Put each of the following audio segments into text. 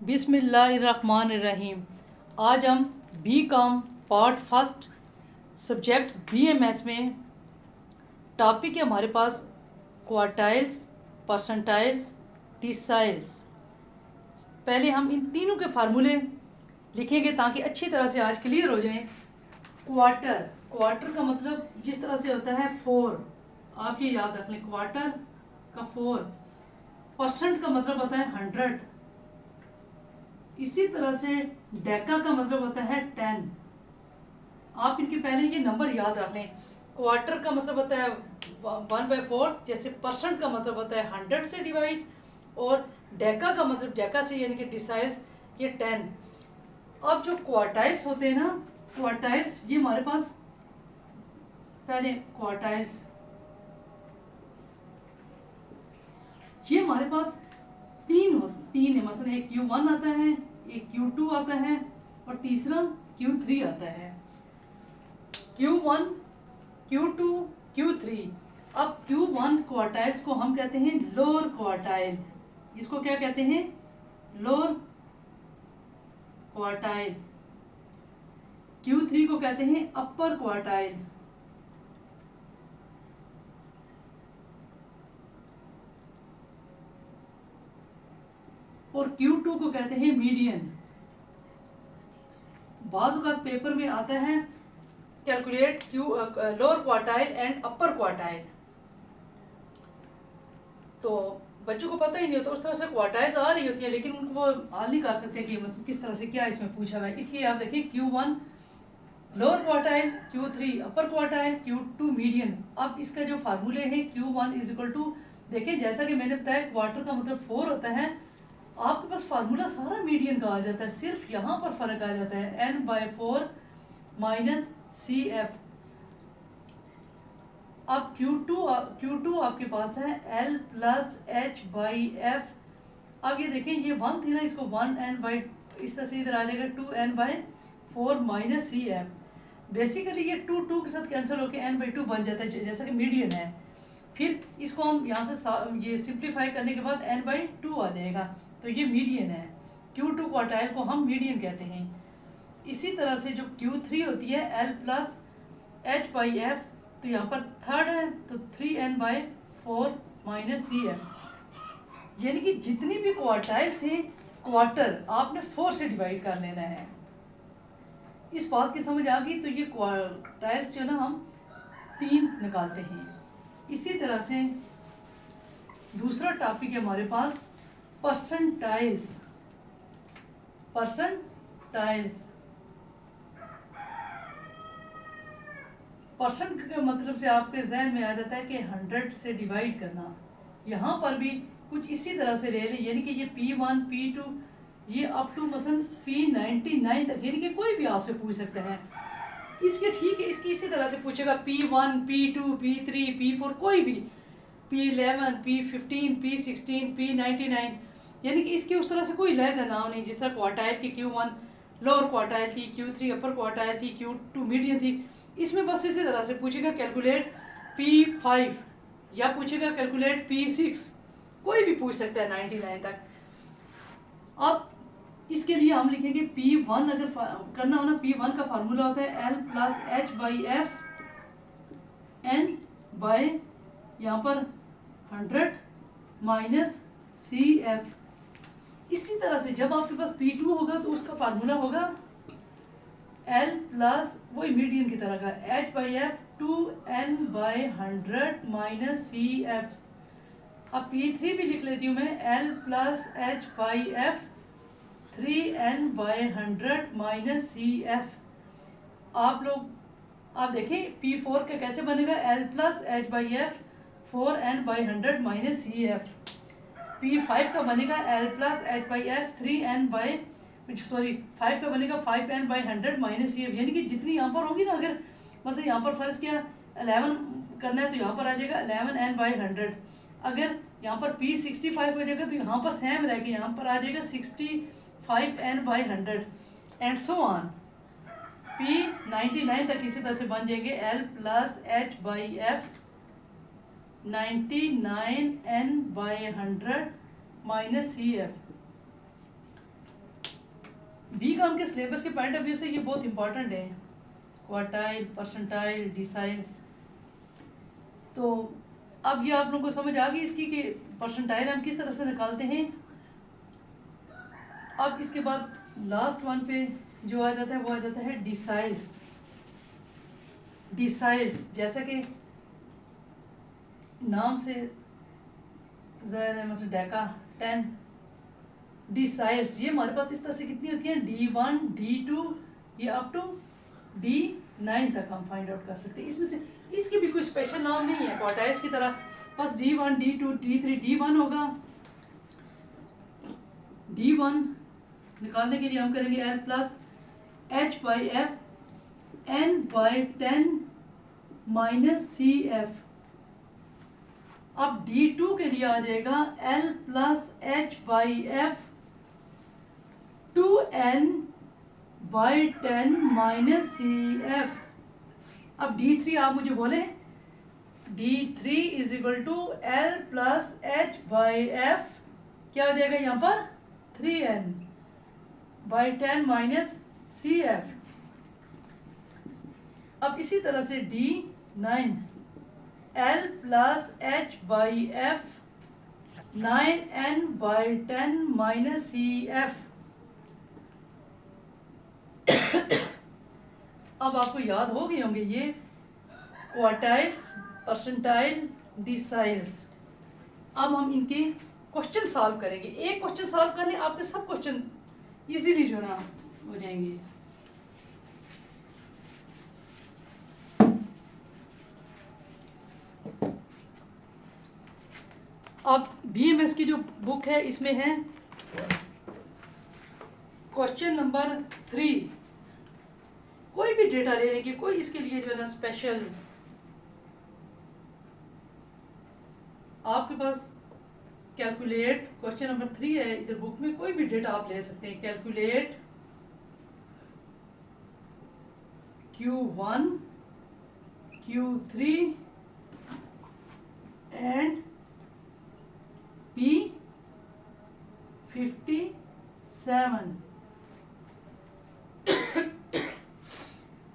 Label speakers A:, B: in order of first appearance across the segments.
A: बिस्मिल्लाहिर्रहमानिर्रहीम। आज हम B Com part first subjects BMS में टॉपिक है हमारे पास क्वार्टाइल्स, परसेंटाइल्स, डिसाइल्स। पहले हम इन तीनों के फार्मूले लिखेंगे ताकि अच्छी तरह से आज क्लियर हो जाएं। क्वार्टर का मतलब जिस तरह से होता है 4, आप ये याद रख लें, क्वार्टर का 4। परसेंट का मतलब होता है 100। इसी तरह से डेका का मतलब होता है 10। आप इनके पहले ये नंबर याद रख लें। क्वार्टर का मतलब होता है 1/4, जैसे परसेंट का मतलब होता है 100 से डिवाइड, और डेका का मतलब डेका से यानी कि डिसाइल्स ये 10। अब जो क्वार्टाइल्स होते हैं ना, क्वार्टाइल्स ये हमारे पास पहले क्वार्टाइल्स ये हमारे पास तीन है। मसलन एक Q1 आता है, एक Q2 आता है और तीसरा Q3 आता है। Q1, Q2, Q3। अब Q1 क्वार्टाइल्स को हम कहते हैं लोअर क्वार्टाइल। इसको क्या कहते हैं? Lower quartile. Q3 को कहते हैं अपर क्वार्टाइल। और Q2 को कहते हैं मीडियन। बाज़ औक़ात पेपर में आता है calculate lower quartile and upper quartile, तो बच्चों को पता ही नहीं होता, उस तरह से क्वार्टाइल्स आ रही होती है लेकिन उनको वो हल नहीं कर सकते कि किस तरह से क्या इसमें पूछा हुआ है। इसलिए आप देखिए Q1 लोअर क्वार्टाइल, Q3 अपर क्वार्टाइल, Q2 मीडियन। अब इसका जो फार्मूले है Q1 इज इक्वल टू, देखिए जैसा कि मैंने बताया क्वार्टर का मतलब 4 होता है, आपके पास फार्मूला सारा मीडियन का आ जाता है, सिर्फ यहाँ पर फर्क आ जाता है n/4 माइनस CF। अब Q2 आपके पास है L प्लस H/F। अब ये देखें, ये 1 थी ना, इसको 1n/ इस तरह से इधर आ जाएगा 2n/4 माइनस CF। बेसिकली ये 2 के साथ कैंसिल होकर n/2 बन जाता है जैसा कि मीडियन है। फिर इसको हम यहाँ से ये सिंप्लीफाई करने के बाद n/2 आ जाएगा, तो ये मीडियन है। Q2 क्वार्टाइल को हम मीडियन कहते हैं। इसी तरह से जो Q3 होती है L प्लस H/F, तो यहाँ पर थर्ड है तो 3n/4 माइनस CF। यानी कि जितनी भी क्वार्टाइल्स हैं, क्वार्टर आपने 4 से डिवाइड कर लेना है। इस बात की समझ आ गई? तो ये क्वार्टाइल्स जो ना हम 3 निकालते हैं। इसी तरह से दूसरा टॉपिक है हमारे पास परसेंटाइल्स। परसेंट के मतलब से आपके जहन में आ जाता है कि 100 से डिवाइड करना। यहाँ पर भी कुछ इसी तरह से ले लें, यानी कि ये P1, P2 ये अप टू मसलन P99 तक, यानी कि कोई भी आपसे पूछ सकता है इसके, ठीक है, इसकी इसी तरह से पूछेगा P1, P2, P3, P4, कोई भी, P11, P15, P16, P99, यानी कि इसकी उस तरह से कोई लहदा नाम नहीं। जिस तरह क्वार्टाइल की Q1 लोअर क्वार्टाइल थी, Q3 अपर क्वार्टाइल थी, Q2 मीडियन थी, इसमें बस इसी तरह से पूछेगा कैलकुलेट P5 या पूछेगा कैलकुलेट P6, कोई भी पूछ सकता है 99 तक। अब इसके लिए हम लिखेंगे P1 अगर करना हो ना, P1 का फार्मूला होता है L plus H/F n bye यहाँ पर 100 माइनस CF। इसी तरह से जब आपके पास P2 होगा तो उसका फार्मूला होगा L प्लस वही मीडियन की तरह का H/F 2n/100 माइनस CF। अब P3 भी लिख लेती हूँ मैं, L plus H/F 3n/100 minus CF। आप देखें P4 का कैसे बनेगा, L plus H/F 4n/100 minus CF। P5 का बनेगा L प्लस H/F 5 का बनेगा 5n/100 माइनस CF। यानी कि जितनी यहाँ पर होगी ना, अगर मतलब यहाँ पर फर्ज किया 11 करना है तो यहाँ पर आ जाएगा 11n/100। अगर यहाँ पर P65 हो जाएगा तो यहाँ पर सेम रह के यहाँ पर आ जाएगा 65n/100 and so on. P99 तक इसी तरह से बन जाएंगे L plus H/F 99n/100 minus CF। B Com के सिलेबस के पॉइंट ऑफ व्यू से ये बहुत इंपॉर्टेंट है, क्वार्टाइल, परसेंटाइल, डिसाइल्स। तो अब ये आप लोगों को समझ आ गई इसकी कि परसेंटाइल हम किस तरह से निकालते हैं। अब इसके बाद लास्ट वन पे जो आ जाता है वो आ जाता है डिसाइल्स। डिसाइल्स जैसा कि नाम से ज़ाहिर है, मतलब डेका 10 डिसाइल्स, ये हमारे पास इस तरह से कितनी होती हैं, D1 D2 ये अप टू D9 तक हम फाइंड आउट कर सकते हैं। इसमें से इसके भी कोई स्पेशल नाम नहीं है क्वार्टाइल्स की तरह, बस D1 D2 D3 D1 होगा। D1 निकालने के लिए हम करेंगे L plus H/F N/10 minus CF। अब D2 के लिए आ जाएगा L plus H/F 2N/10 minus CF। अब D3 आप मुझे बोले, D3 is equal to L plus H/F क्या हो जाएगा यहाँ पर 3N/10 माइनस CF। अब इसी तरह से D9 L plus H/F 9N/10 minus CF। अब आपको याद हो गए होंगे ये क्वार्टाइल्स, परसेंटाइल, डिसाइल्स। अब हम इनके क्वेश्चन सॉल्व करेंगे। एक क्वेश्चन सॉल्व करने आपके सब क्वेश्चन इजीली जो ना हो जाएंगे। अब BMS की जो बुक है इसमें है क्वेश्चन नंबर 3। कोई भी डेटा ले लेंगे, कोई इसके लिए जो है ना स्पेशल आपके पास कैलकुलेट क्वेश्चन नंबर 3 है इधर बुक में, कोई भी डेटा आप ले सकते हैं। Calculate Q1 Q3 and P57।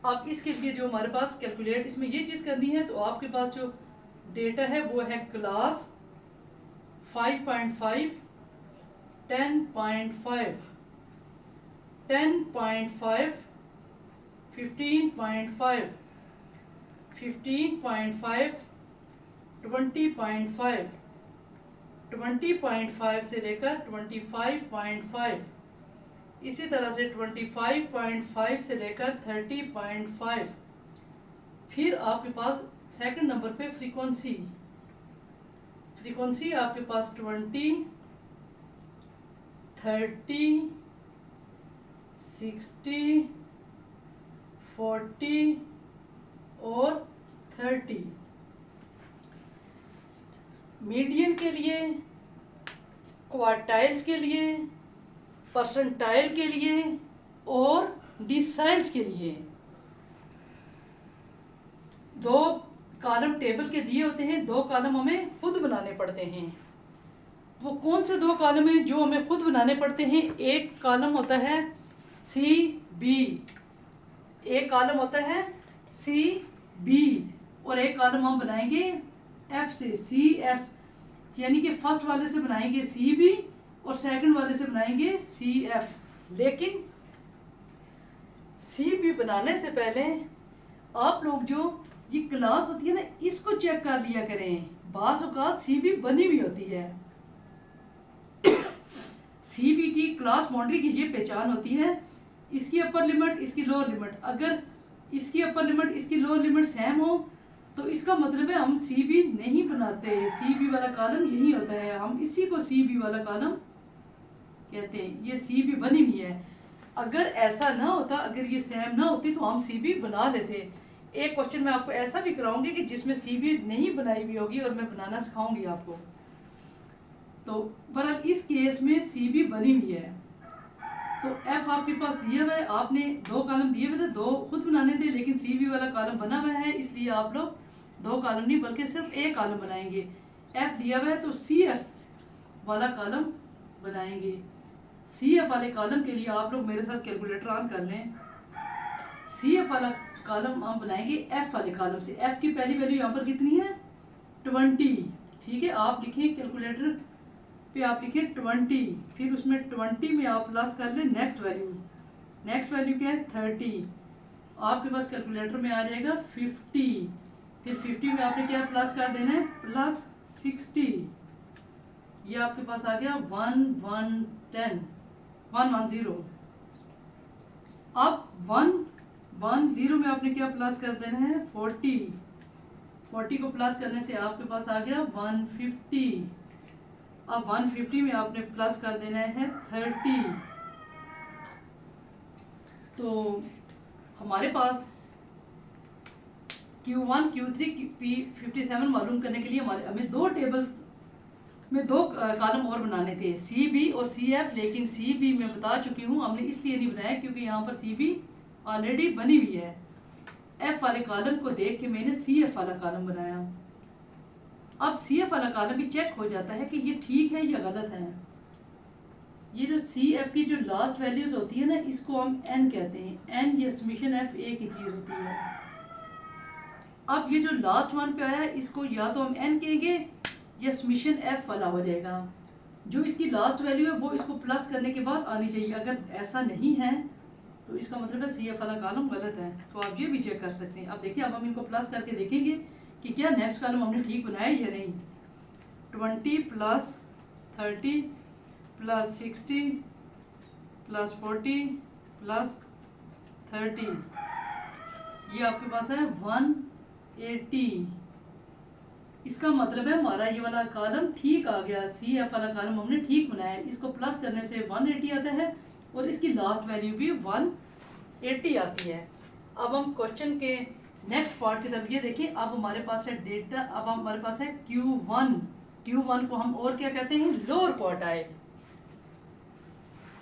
A: अब इसके लिए जो हमारे पास कैलकुलेट इसमें ये चीज़ करनी है, तो आपके पास जो डेटा है वो है क्लास 5.5 10.5 10.5 15.5 15.5 20.5 20.5 से लेकर 25.5, इसी तरह से 25.5 से लेकर 30.5। फिर आपके पास सेकंड नंबर पे फ्रीक्वेंसी आपके पास 20 30 60 40 और 30। मीडियन के लिए, क्वार्टाइल्स के लिए, परसेंटाइल के लिए और डिसाइल्स के लिए दो कॉलम टेबल के दिए होते हैं, दो कॉलम हमें खुद बनाने पड़ते हैं। वो कौन से दो कॉलम हैं जो हमें खुद बनाने पड़ते हैं? एक कॉलम होता है CB, एक कॉलम होता है CB और एक कॉलम हम बनाएंगे F से CF, यानी कि फर्स्ट वाले से बनाएंगे CB और सेकंड वाले से बनाएंगे CF। लेकिन CB बनाने से पहले आप लोग जो ये क्लास होती है ना, इसको चेक कर लिया करें। बाज़ औक़ात CB बनी हुई होती है। CB की क्लास बाउंड्री की ये पहचान होती है, इसकी अपर लिमिट, इसकी लोअर लिमिट। अगर इसकी अपर लिमिट, इसकी लोअर लिमिट सेम हो तो इसका मतलब है हम CB नहीं बनाते। CB वाला कॉलम यही होता है, हम इसी को CB वाला कॉलम कहते हैं। ये CB बनी हुई है। अगर ऐसा ना होता, अगर ये सेम ना होती तो हम CB बना लेते। एक क्वेश्चन मैं आपको ऐसा भी कराऊंगी कि जिसमें CB नहीं बनाई हुई होगी और मैं बनाना सिखाऊंगी आपको। तो बहरहाल इस केस में CB बनी हुई है। तो F आपके पास दिया हुआ है, आपने दो कॉलम दिए हुए थे, दो खुद बनाने थे, लेकिन CB वाला कॉलम बना हुआ है, इसलिए आप लोग दो कॉलम नहीं बल्कि सिर्फ एक कॉलम बनाएंगे। F दिया हुआ है तो CF वाला कॉलम बनाएंगे। CF वाले कॉलम के लिए आप लोग मेरे साथ कैलकुलेटर ऑन कर लें। CF वाला कॉलम हम बनाएंगे F वाले कॉलम से। F की पहली वैल्यू यहाँ पर कितनी है 20, ठीक है। आप लिखें कैलकुलेटर पे, आप लिखें 20, फिर उसमें 20 में आप प्लस कर लें नेक्स्ट वैल्यू। नेक्स्ट वैल्यू क्या है 30, आपके पास कैलकुलेटर में आ जाएगा 50, फिर 50 में आपने क्या प्लस कर देना है प्लस 60, ये आपके पास आ गया 110। अब 110 में आपने क्या प्लस कर देना है 40 को प्लस करने से आपके पास आ गया 150। अब 150 में आपने प्लस कर देना है 30। तो हमारे पास Q1 Q3 P57 मालूम करने के लिए हमें दो टेबल्स में दो कॉलम और बनाने थे, CB और CF, लेकिन CB मैं बता चुकी हूँ हमने इसलिए नहीं बनाया क्योंकि यहाँ पर CB ऑलरेडी बनी हुई है। F वाले कॉलम को देख के मैंने CF वाला कॉलम बनाया। अब CF वाला कॉलम भी चेक हो जाता है कि ये ठीक है या गलत है। ये जो CF की जो लास्ट वैल्यूज होती है ना, इसको हम N कहते हैं। N या समीशन F एक ही चीज़ होती है। अब ये जो लास्ट वन पे आया है इसको या तो हम N कहेंगे या समीशन F वाला हो जाएगा। जो इसकी लास्ट वैल्यू है वो इसको प्लस करने के बाद आनी चाहिए। अगर ऐसा नहीं है तो इसका मतलब है CF वाला कॉलम गलत है। तो आप ये भी चेक कर सकते हैं। अब देखिए, अब हम इनको प्लस करके देखेंगे कि क्या नेक्स्ट कॉलम हमने ठीक बनाया या नहीं। 20 प्लस 30 प्लस 60 प्लस 40 प्लस 30, ये आपके पास है 180। इसका मतलब है हमारा ये वाला कॉलम ठीक आ गया। CF वाला कॉलम हमने ठीक बनाया। इसको प्लस करने से 180 आता है और इसकी लास्ट वैल्यू भी 180 आती है। अब हम क्वेश्चन के नेक्स्ट पार्ट की तरफ ये देखिए। अब हमारे पास है डेटा, अब हमारे पास है Q1 को हम और क्या कहते हैं लोअर क्वार्टाइल।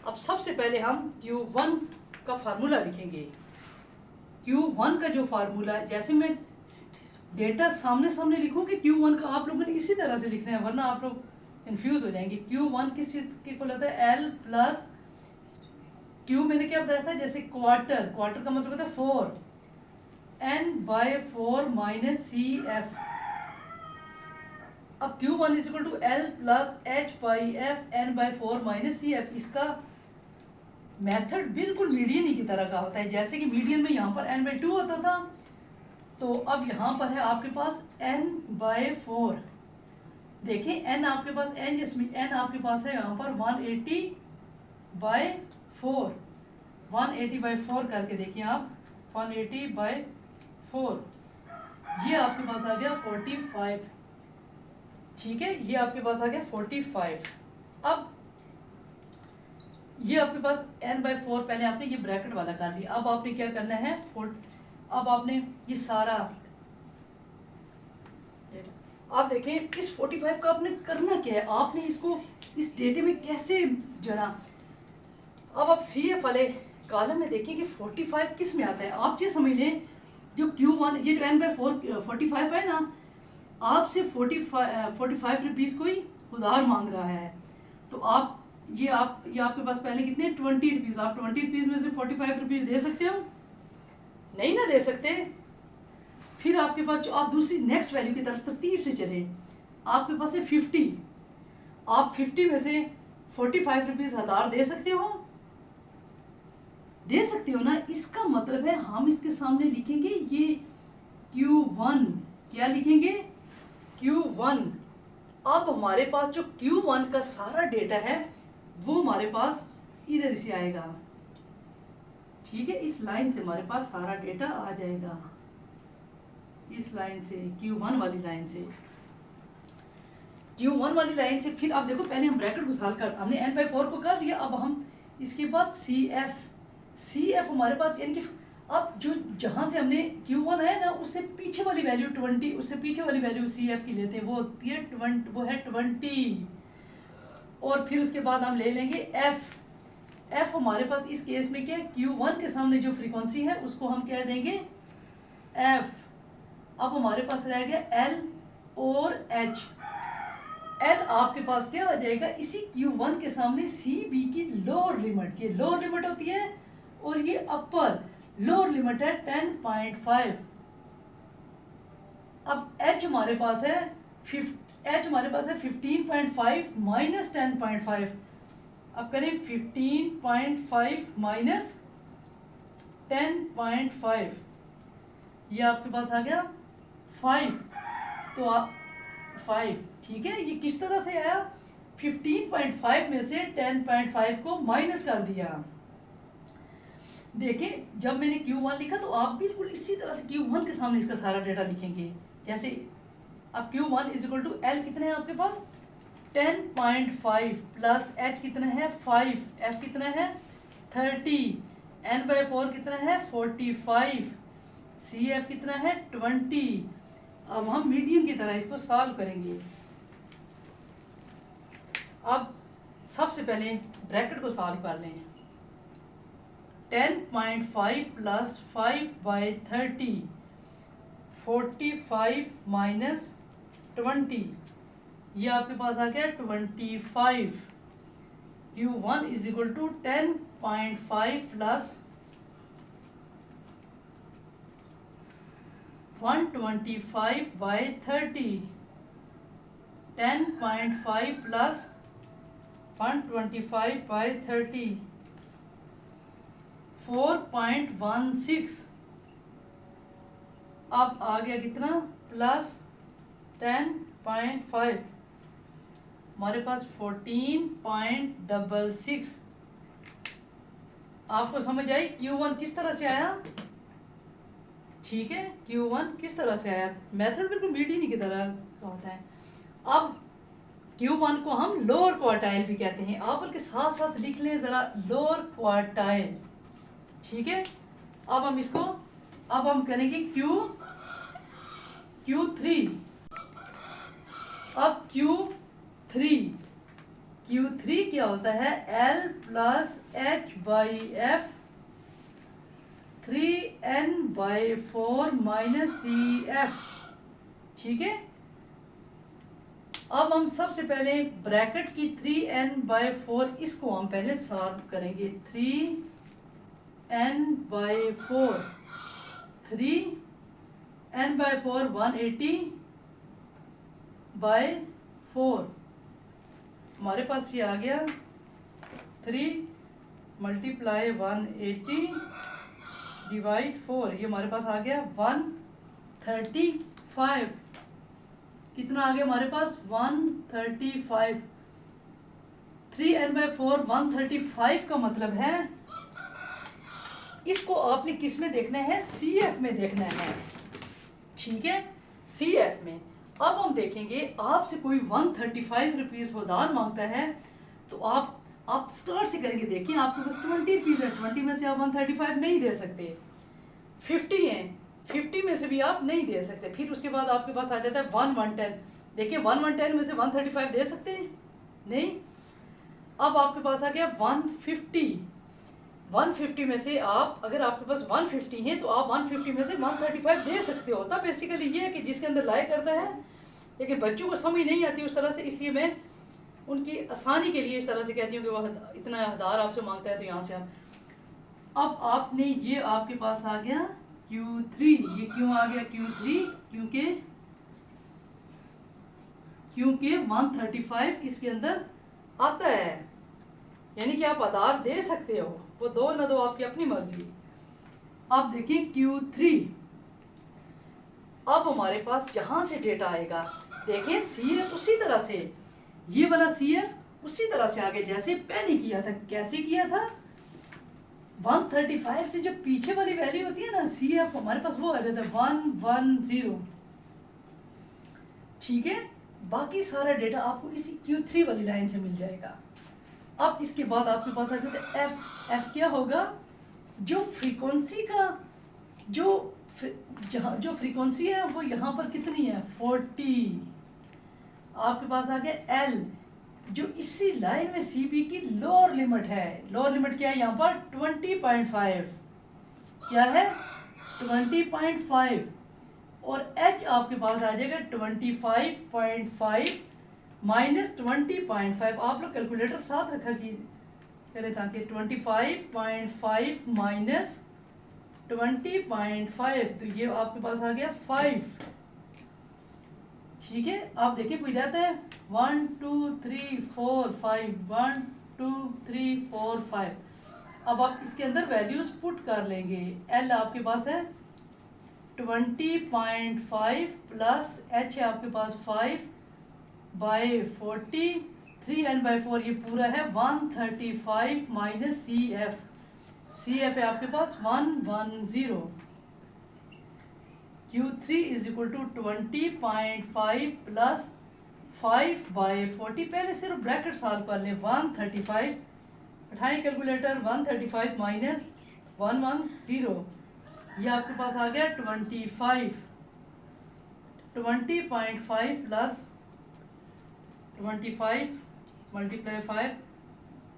A: अब सबसे पहले हम Q1 का फार्मूला लिखेंगे। Q1 का जो फार्मूला है, जैसे मैं डेटा सामने लिखूंगी Q1 का आप लोगों ने इसी तरह से लिखना है, वरना आप लोग कंफ्यूज हो जाएंगे। Q1 किस चीज के को लेता है L प्लस Q, मैंने क्या बताया था, जैसे क्वार्टर का मतलब होता है 4, N/4 माइनस CF। अब Q1 is equal to L plus H/F N/4 minus CF। इसका मेथड बिल्कुल मीडियन ही की तरह का होता है। जैसे कि मीडियन में यहाँ पर N/2 होता था, तो अब यहाँ पर है आपके पास N/4। देखिए N आपके पास N आपके पास है यहाँ पर 180/4। 180/4 करके देखिए आप, 180/4, ये आपके पास आ गया 45। ठीक है, ये आपके पास आ गया 45। अब ये आपके पास N/4, पहले आपने ये ब्रैकेट वाला कर लिया। अब आपने क्या करना है, अब आपने ये सारा, आप देखें इस 45 का आपने करना क्या है, आपने इसको इस डेटे में कैसे जना। अब आप CF वाले कॉलम में देखिए कि 45 किस में आता है। आप ये समझ लें जो Q1, ये जो N/4 45 है ना, आपसे 45 रुपीज़ कोई उधार मांग रहा है। तो आप ये आपके पास पहले कितने 20 रुपीज़, आप 20 रुपीज़ में से 45 रुपीज़ दे सकते हो, नहीं ना दे सकते। फिर आपके पास जो आप दूसरी नेक्स्ट वैल्यू की तरफ तरतीब से चले, आपके पास है 50, आप 50 में से 45 रुपीज़ हज़ार दे सकते हो ना। इसका मतलब है हम इसके सामने लिखेंगे ये Q1, क्या लिखेंगे Q1। अब हमारे पास जो Q1 का सारा डेटा है वो हमारे पास इधर से आएगा। ठीक है, इस लाइन से हमारे पास सारा डेटा आ जाएगा, इस लाइन से, Q1 वाली लाइन से, Q1 वाली लाइन से। फिर आप देखो, पहले हम ब्रैकेट घुसाल कर हमने N/4 को कर लिया। अब हम इसके बाद CF हमारे पास, यानी कि अब जो जहाँ से हमने Q1 आया ना, उससे पीछे वाली वैल्यू 20, उससे पीछे वाली वैल्यू CF की लेते हैं, वो होती है 20, वो है 20। और फिर उसके बाद हम ले लेंगे F हमारे पास इस केस में क्या है, Q1 के सामने जो फ्रीक्वेंसी है उसको हम कह देंगे F। अब हमारे पास रह गया L और H। एल आपके पास क्या आ जाएगा, इसी Q1 के सामने सी बी की लोअर लिमिट, ये लोअर लिमिट होती है और ये अपर लोअर लिमिट है 10.5। अब एच हमारे पास है 15.5 माइनस 10.5। अब करें 15.5 माइनस 10.5, ये आपके पास आ गया 5। तो आप 5, ठीक है, ये किस तरह से आया, 15.5 में से 10.5 को माइनस कर दिया। देखिए जब मैंने Q1 लिखा तो आप बिल्कुल इसी तरह से Q1 के सामने इसका सारा डेटा लिखेंगे। जैसे अब Q1 is equal to L कितना है आपके पास 10.5 प्लस एच कितना है 5, एफ कितना है 30, n/4 कितना है 45, सी एफ कितना है 20। अब हम मीडियन की तरह इसको सॉल्व करेंगे। अब सबसे पहले ब्रैकेट को सॉल्व कर लें। 10.5 प्लस 5/30, 45 माइनस 20, ये आपके पास आ गया 25। Q1 is equal to 10.5 plus 125/30, 10.5 plus 125/30, 4.16। अब आ गया कितना प्लस 10.5, हमारे पास 14.66। आपको समझ आई Q1 किस तरह से आया, ठीक है, Q1 किस तरह से आया, मेथड बिल्कुल मीडियन की तरह का होता है। अब Q1 को हम लोअर क्वार्टाइल भी कहते हैं, आप बल्कि साथ साथ लिख लें ज़रा, लोअर क्वार्टाइल, ठीक है। अब हम इसको अब हम करेंगे Q3। अब Q3 क्या होता है, L plus H/F 3n/4 minus CF, ठीक है। अब हम सबसे पहले ब्रैकेट की 3n/4 इसको हम पहले सॉल्व करेंगे। 3n/4 180/4, हमारे पास ये आ गया 3 मल्टीप्लाई 180 डिवाइड 4, ये हमारे पास आ गया 135। कितना आ गया हमारे पास 135। 3n/4 135 का मतलब है इसको आपने किस में देखना है, CF में देखना है, ठीक है, CF में। अब हम देखेंगे आपसे कोई 135 रुपीज़ उधार मांगता है तो आप स्टार्ट से करेंगे। देखिए आपके पास 20 रुपीज़ है, 20 में से आप 135 नहीं दे सकते। 50 है, 50 में से भी आप नहीं दे सकते। फिर उसके बाद आपके पास आ जाता है 110। देखिए 110 में से 135 दे सकते हैं, नहीं। अब आपके पास आ गया 150। 150 में से आप, अगर आपके पास 150 है तो आप 150 में से 135 दे सकते हो। तब बेसिकली ये है कि जिसके अंदर लाइक करता है, लेकिन बच्चों को समझ नहीं आती उस तरह से, इसलिए मैं उनकी आसानी के लिए इस तरह से कहती हूँ कि वह इतना हज़ार आपसे मांगता है तो यहाँ से आप। अब आपने ये आपके पास आ गया Q3। ये क्यों आ गया Q3, क्योंकि 135 इसके अंदर आता है, यानी कि आप आधार दे सकते हो, वो दो ना दो आपकी अपनी मर्जी। अब देखिए Q3, अब हमारे पास यहाँ से डेटा आएगा। देखिए CF उसी तरह से, ये वाला CF उसी तरह से आगे जैसे पहले किया था। कैसे किया था, 135 से जो पीछे वाली वैल्यू होती है ना CF, हमारे पास वो आ जाता है 110, ठीक है। बाकी सारा डेटा आपको इसी Q3 वाली लाइन से मिल जाएगा। अब इसके बाद आपके पास आ जाता है F क्या होगा, जो फ्रीक्वेंसी का जो फ्रीक्वेंसी है वो यहाँ पर कितनी है 40। आपके पास आ गया L, जो इसी लाइन में CB की लोअर लिमिट है। लोअर लिमिट क्या है यहाँ पर 20.5, क्या है 20.5, और H आपके पास आ जाएगा 25.5 माइनस 20.5, आप लोग कैलकुलेटर साथ रखा की करें ताकि 25.5 माइनस 20.5, तो ये आपके पास आ गया 5। ठीक है, आप देखिए कोई रहता है 1 2 3 4 5, 1 2 3 4 5। अब आप इसके अंदर वैल्यूज पुट कर लेंगे। एल आपके पास है 20.5 प्लस एच है आपके पास 5/40, 3n/4 ये पूरा है 135 माइनस सी एफ है आपके पास 110। Q3 is equal to 20.5 plus 5/40, पहले सिर्फ ब्रैकेट सॉल्व कर ले। 135 उठाएं कैलकुलेटर, 135 माइनस 110, ये आपके पास आ गया 20.5 प्लस 25 मल्टीप्लाई 5,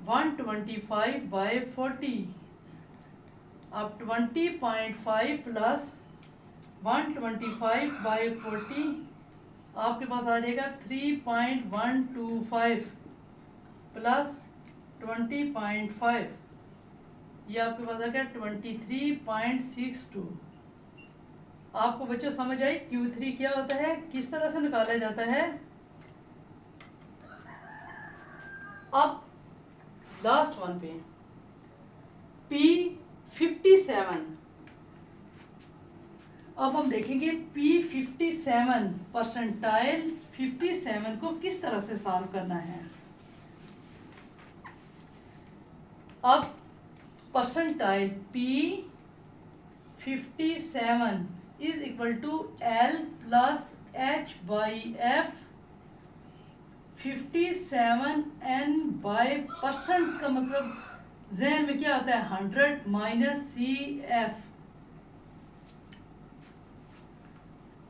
A: 125/40। अब 20.5 प्लस 125/40 आपके पास आ जाएगा 3.125 प्लस 20.5, ये आपके पास आ गया 23.62। आपको बच्चों समझ आई Q3 क्या होता है, किस तरह से निकाला जाता है। अब लास्ट वन पे P57, अब हम देखेंगे P57 परसेंटाइल्स 57 को किस तरह से सॉल्व करना है। अब percentile P57 is equal to L plus H/F, 57n/% का मतलब ज़हन में क्या आता है 100 माइनस CF।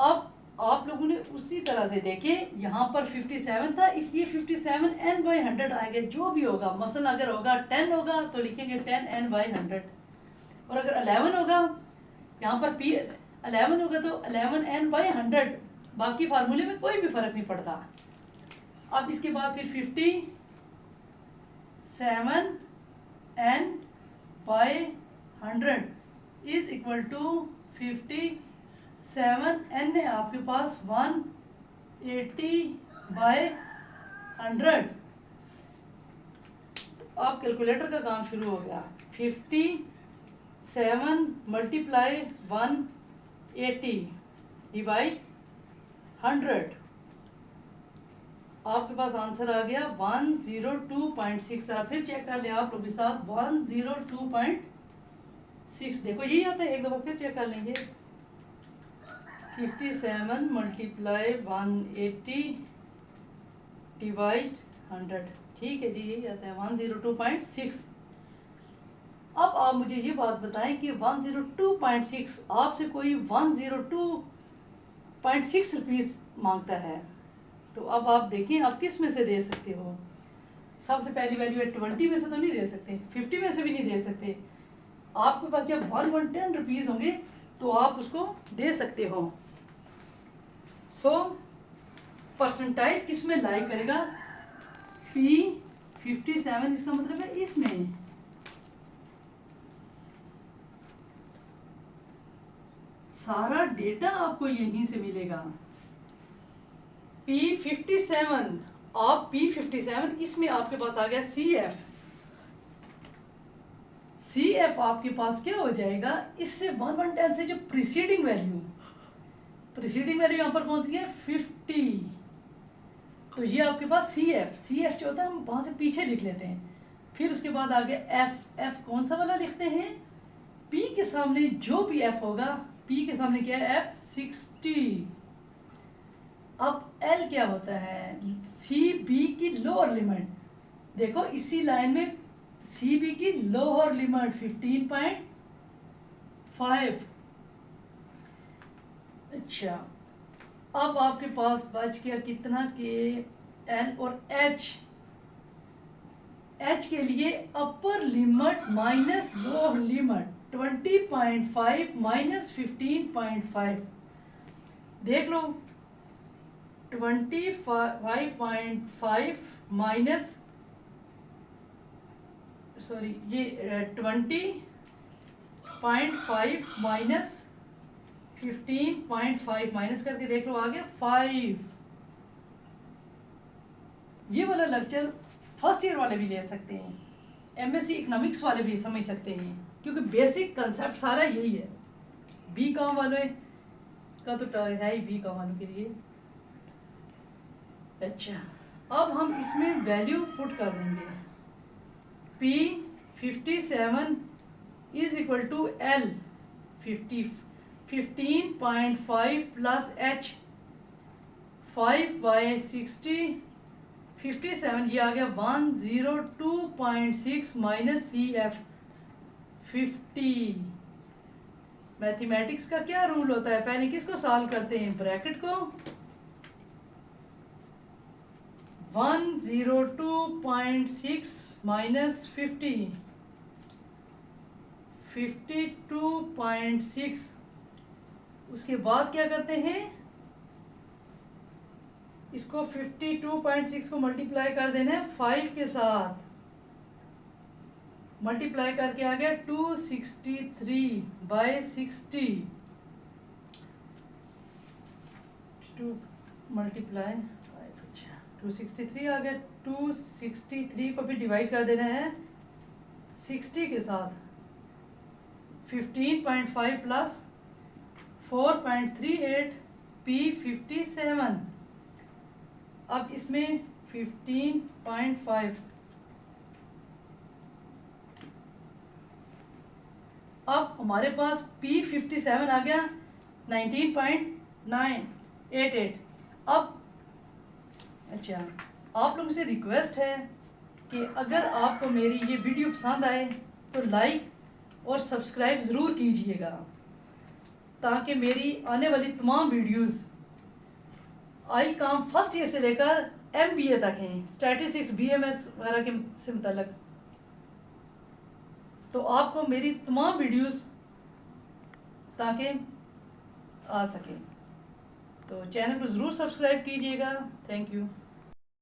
A: अब आप लोगों ने उसी तरह से देखे, यहाँ पर 57 था इसलिए 57n/100 आएगा। जो भी होगा मसलन अगर होगा 10 होगा तो लिखेंगे 10n/100, और अगर 11 होगा यहाँ पर P11 होगा तो 11n/100। बाकी फार्मूले में कोई भी फर्क नहीं पड़ता। अब इसके बाद फिर 57n/100 is equal to 57n है आपके पास 180/100। अब कैलकुलेटर का काम शुरू हो गया। 57 मल्टीप्लाई 180 डिवाइड 100, आपके पास आंसर आ गया 102.6। फिर चेक कर ले आप लोग के साथ 102.6। देखो यही आता है, एक दफ़ा फिर चेक कर लेंगे। 57 मल्टीप्लाई 180 डिवाइड 100, ठीक है जी, यही आता है 102.6। अब आप मुझे ये बात बताएं कि 102.6 आपसे कोई 102.6 रुपीज़ मांगता है, तो अब आप देखें आप किस में से दे सकते हो। सबसे पहली वैल्यू है 20 में से तो नहीं दे सकते, 50 में से भी नहीं दे सकते। आपके पास जब 110 रुपीज़ होंगे तो आप उसको दे सकते हो। सो परसेंटाइज किस में लाई करेगा, P57, इसका मतलब है इसमें। सारा डेटा आपको यहीं से मिलेगा। P57, आप P57 इसमें आपके पास आ गया CF आपके पास क्या हो जाएगा, इससे 110 से जो प्रीसीडिंग वैल्यू यहाँ पर कौन सी है 50, तो ये आपके पास CF जो होता है हम वहाँ से पीछे लिख लेते हैं। फिर उसके बाद आ गया F कौन सा वाला लिखते हैं, P के सामने जो भी F होगा, P के सामने क्या है F60। अब L क्या होता है, CB की लोअर लिमिट। देखो इसी लाइन में CB की लोअर लिमिट 15.5। अच्छा, अब आपके पास बच गया कितना के L और H के लिए upper limit minus lower limit 20.5 minus 15.5। देख लो 25.5 माइनस, सॉरी ये 20.5 माइनस 15.5 माइनस करके देख लो आ गया 5। ये वाला लेक्चर फर्स्ट ईयर वाले भी ले सकते हैं, एमएससी इकोनॉमिक्स वाले भी समझ सकते हैं, क्योंकि बेसिक कंसेप्ट सारा यही है। बी कॉम वाले का तो है ही बी कॉम वालों के लिए। अच्छा, अब हम इसमें वैल्यू पुट कर देंगे। P 57 is equal to L 15.5 plus H 5/60 57, ये आ गया 102.6 माइनस CF 50। मैथमेटिक्स का क्या रूल होता है, पहले किसको सॉल्व करते हैं, ब्रैकेट को। 102.6 माइनस 50 52.6, उसके बाद क्या करते हैं, इसको 52.6 को मल्टीप्लाई कर देना है 5 के साथ, मल्टीप्लाई करके आ गया 263/60 2 मल्टीप्लाई 5, अच्छा 263 आ गया। 263 को भी डिवाइड कर देना है 60 के साथ, 15.5 प्लस 4.38 P 57। अब इसमें 15.5, अब हमारे पास P 57 आ गया 19.988। अब अच्छा, आप लोगों से रिक्वेस्ट है कि अगर आपको मेरी ये वीडियो पसंद आए तो लाइक और सब्सक्राइब ज़रूर कीजिएगा, ताकि मेरी आने वाली तमाम वीडियोस आई काम फर्स्ट ईयर से लेकर MBA तक हैं, स्टैटिस्टिक्स BMS वगैरह के से मुतल्लक, तो आपको मेरी तमाम वीडियोस ताकि आ सके, तो चैनल को ज़रूर सब्सक्राइब कीजिएगा। Thank you.